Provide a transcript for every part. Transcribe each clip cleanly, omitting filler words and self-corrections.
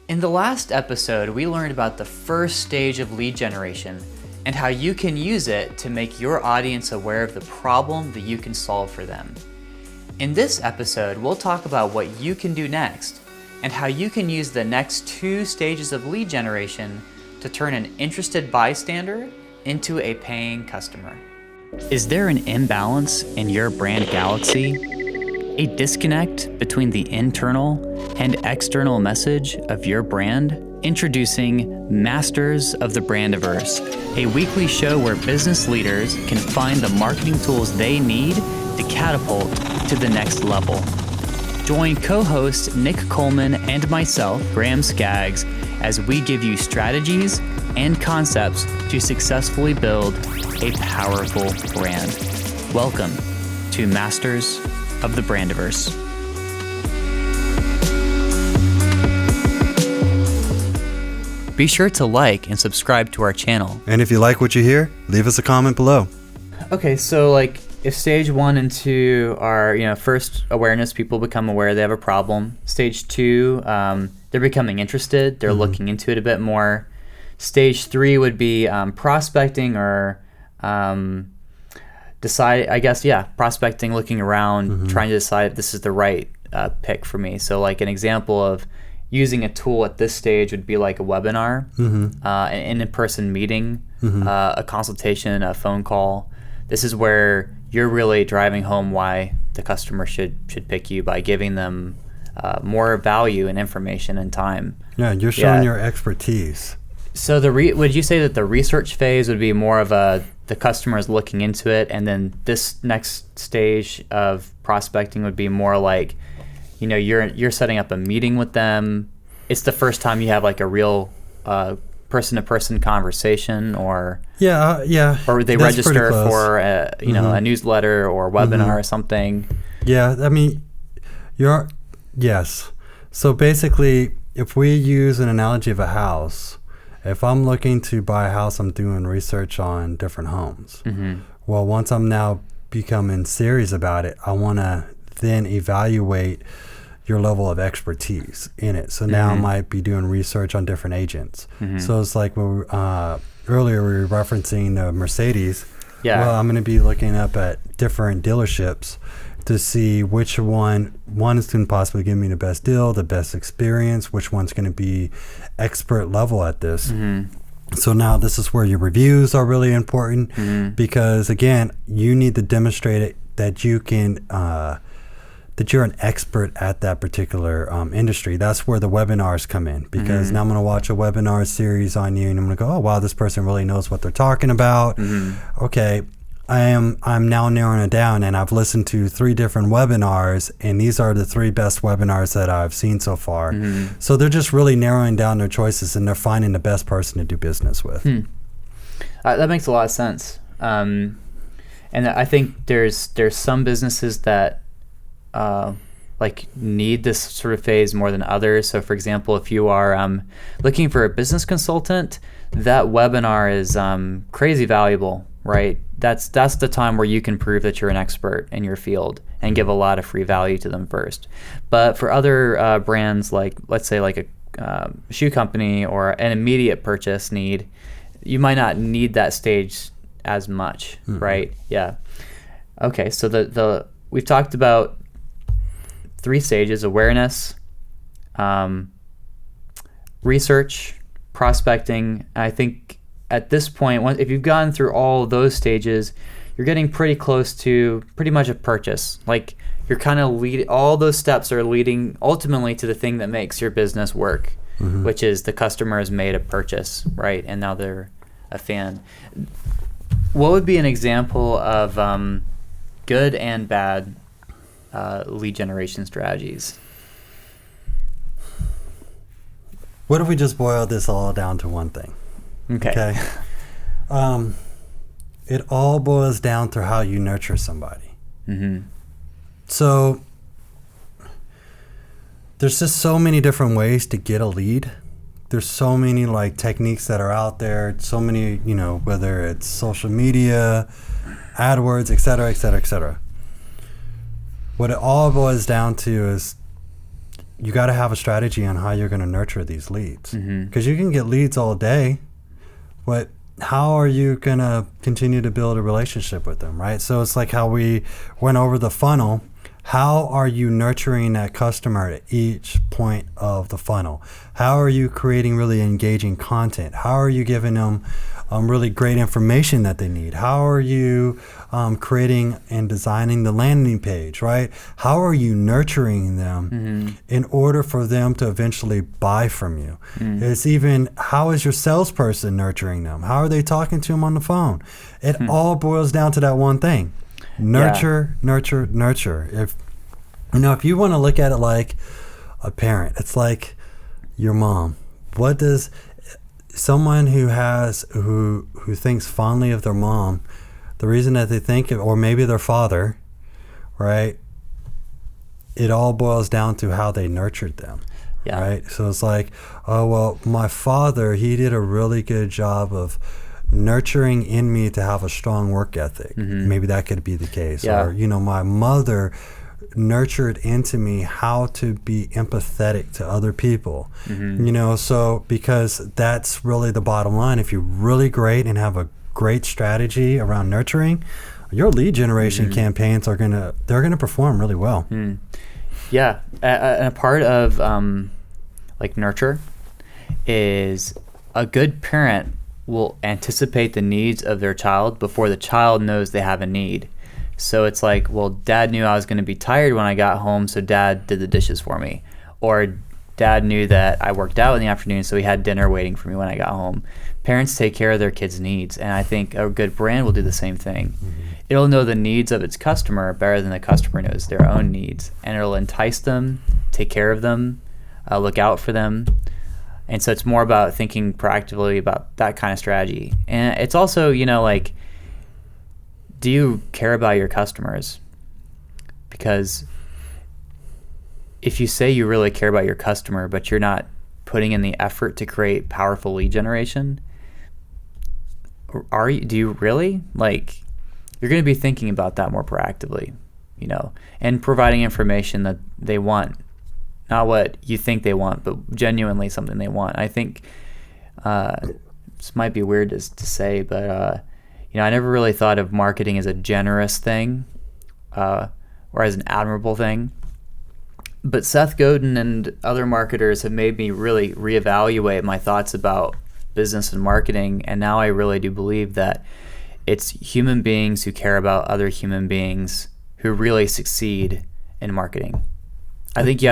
In the last episode, we learned about the first stage of lead generation and how you can use it to make your audience aware of the problem that you can solve for them. In this episode, we'll talk about what you can do next and how you can use the next 2 stages of lead generation to turn an interested bystander into a paying customer. Is there an imbalance in your brand galaxy? A disconnect between the internal and external message of your brand? Introducing Masters of the Brandiverse, a weekly show where business leaders can find the marketing tools they need to catapult to the next level. Join co-host Nick Coleman and myself, Graham Skaggs, as we give you strategies and concepts to successfully build a powerful brand. Welcome to Masters of the Brandiverse. Be sure to like and subscribe to our channel. And if you like what you hear, leave us a comment below. Okay, so if stage 1 and 2 are, first awareness, people become aware they have a problem. Stage 2, they're becoming interested, they're looking into it a bit more. Stage 3 would be prospecting or prospecting, looking around, trying to decide if this is the right pick for me. So an example of using a tool at this stage would be like a webinar, an in-person meeting, a consultation, a phone call. This is where you're really driving home why the customer should pick you by giving them more value and information and time. Yeah, you're showing your expertise. So would you say that the research phase would be more of the customer is looking into it, and then this next stage of prospecting would be more like, you're setting up a meeting with them. It's the first time you have a real person-to-person conversation, or or they register for a newsletter or webinar or something. Yeah, I mean, yes. So basically, if we use an analogy of a house, if I'm looking to buy a house, I'm doing research on different homes. Well, once I'm now becoming serious about it, I want to then evaluate your level of expertise in it. So now I might be doing research on different agents. So it's like earlier we were referencing Mercedes. Yeah. Well, I'm going to be looking up at different dealerships to see which one is going to possibly give me the best deal, the best experience, which one's going to be expert level at this. So now this is where your reviews are really important, because again, you need to demonstrate it that you can that you're an expert at that particular industry. That's where the webinars come in, because now I'm going to watch a webinar series on you, and I'm going to go, oh wow, this person really knows what they're talking about. Okay, I'm now narrowing it down, and I've listened to 3 different webinars, and these are the 3 best webinars that I've seen so far. So they're just really narrowing down their choices, and they're finding the best person to do business with. That makes a lot of sense. And I think there's some businesses that need this sort of phase more than others. So for example, if you are looking for a business consultant, that webinar is crazy valuable, right? That's the time where you can prove that you're an expert in your field and give a lot of free value to them first. But for other brands, let's say a shoe company or an immediate purchase need, you might not need that stage as much, right? Yeah. Okay, so we've talked about 3 stages: awareness, research, prospecting. I think at this point, if you've gone through all those stages, you're getting pretty close to pretty much a purchase. You're kind of all those steps are leading ultimately to the thing that makes your business work, which is the customer has made a purchase, right? And now they're a fan. What would be an example of good and bad lead generation strategies? What if we just boil this all down to one thing? Okay. It all boils down to how you nurture somebody. So there's just so many different ways to get a lead. There's so many techniques that are out there. So many, whether it's social media, AdWords, et cetera, et cetera, et cetera. What it all boils down to is you got to have a strategy on how you're going to nurture these leads, Mm-hmm. because you can get leads all day, but how are you going to continue to build a relationship with them, right? So it's like how we went over the funnel. How are you nurturing that customer at each point of the funnel? How are you creating really engaging content? How are you giving them really great information that they need? How are you creating and designing the landing page, right? How are you nurturing them in order for them to eventually buy from you? It's even, how is your salesperson nurturing them? How are they talking to them on the phone? It all boils down to that one thing. Nurture, nurture, nurture. If you want to look at it like a parent, it's like your mom. What does someone who thinks fondly of their mom, the reason that they think of, or maybe their father, right? It all boils down to how they nurtured them. Yeah. Right? So it's like, oh, well, my father, he did a really good job of nurturing in me to have a strong work ethic. Maybe that could be the case. Yeah. Or, my mother nurtured into me how to be empathetic to other people. So because that's really the bottom line. If you're really great and have a great strategy around nurturing, your lead generation campaigns they're gonna perform really well. Yeah, and a part of like nurture is a good parent will anticipate the needs of their child before the child knows they have a need. So it's like, well, dad knew I was going to be tired when I got home, so dad did the dishes for me. Or dad knew that I worked out in the afternoon, so he had dinner waiting for me when I got home. Parents take care of their kids' needs, and I think a good brand will do the same thing. It'll know the needs of its customer better than the customer knows their own needs, and it'll entice them, take care of them, look out for them. And so it's more about thinking proactively about that kind of strategy. And it's also, like, do you care about your customers? Because if you say you really care about your customer, but you're not putting in the effort to create powerful lead generation, do you really? Like, you're going to be thinking about that more proactively, and providing information that they want. Not what you think they want, but genuinely something they want. I think this might be weird to say, but I never really thought of marketing as a generous thing or as an admirable thing. But Seth Godin and other marketers have made me really reevaluate my thoughts about business and marketing, and now I really do believe that it's human beings who care about other human beings who really succeed in marketing. I think you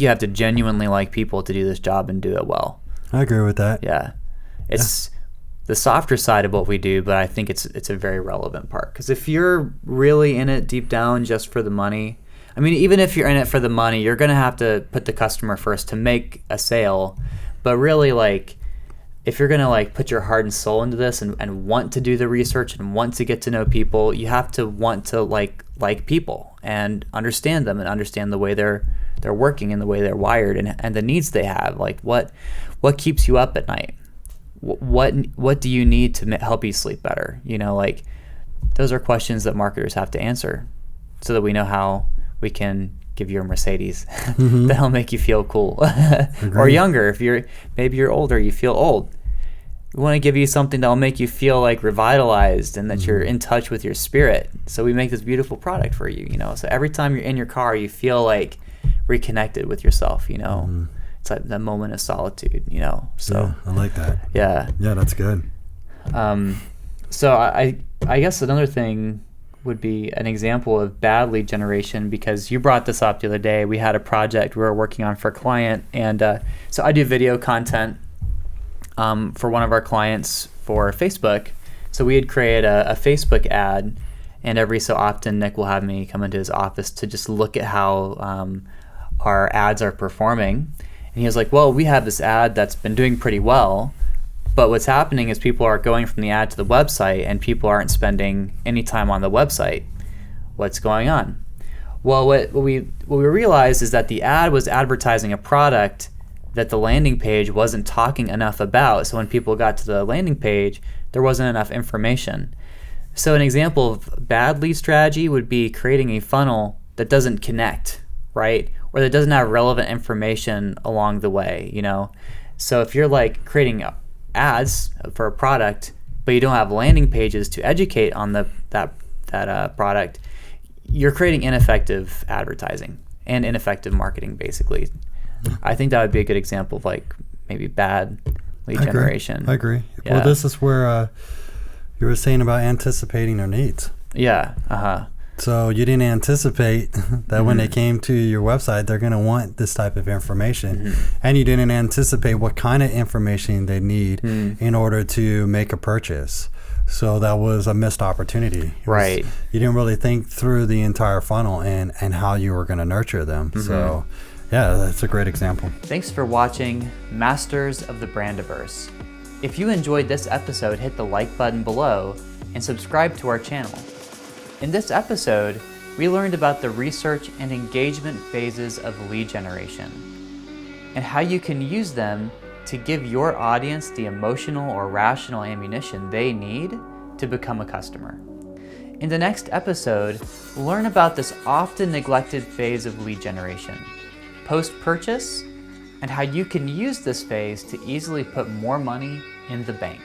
have to genuinely like people to do this job and do it well. I agree with that. Yeah. It's the softer side of what we do, but I think it's a very relevant part. Because if you're really in it deep down just for the money, I mean, even if you're in it for the money, you're going to have to put the customer first to make a sale. But really, like, if you're going to like put your heart and soul into this and want to do the research and want to get to know people, you have to want to like people and understand them and understand the way they're working and the way they're wired and the needs they have. Like what keeps you up at night? What do you need to help you sleep better? Like those are questions that marketers have to answer so that we know how we can give you a Mercedes that'll make you feel cool. Or younger, if you're older, you feel old. We want to give you something that'll make you feel like revitalized and that you're in touch with your spirit. So we make this beautiful product for you, So every time you're in your car, you feel like reconnected with yourself, It's like that moment of solitude, So yeah, I like that. Yeah. Yeah, that's good. So I guess another thing would be an example of bad lead generation, because you brought this up the other day. We had a project we were working on for a client, and so I do video content for one of our clients for Facebook. So we had created a Facebook ad, and every so often Nick will have me come into his office to just look at how our ads are performing. And he was like, well, we have this ad that's been doing pretty well, but what's happening is people are going from the ad to the website and people aren't spending any time on the website. What's going on? Well, what we realized is that the ad was advertising a product that the landing page wasn't talking enough about. So when people got to the landing page, there wasn't enough information. So an example of bad lead strategy would be creating a funnel that doesn't connect, right? or that doesn't have relevant information along the way, you know? So if you're like creating ads for a product, but you don't have landing pages to educate on that product, you're creating ineffective advertising and ineffective marketing, basically. I think that would be a good example of like maybe bad lead generation. I agree. Yeah. Well, this is where you were saying about anticipating their needs. Yeah. So you didn't anticipate that when they came to your website, they're going to want this type of information. And you didn't anticipate what kind of information they need in order to make a purchase. So that was a missed opportunity. Right. You didn't really think through the entire funnel and how you were going to nurture them. So yeah, that's a great example. Thanks for watching Masters of the Brandiverse. If you enjoyed this episode, hit the like button below and subscribe to our channel. In this episode, we learned about the research and engagement phases of lead generation and how you can use them to give your audience the emotional or rational ammunition they need to become a customer. In the next episode, learn about this often neglected phase of lead generation, post-purchase, and how you can use this phase to easily put more money in the bank.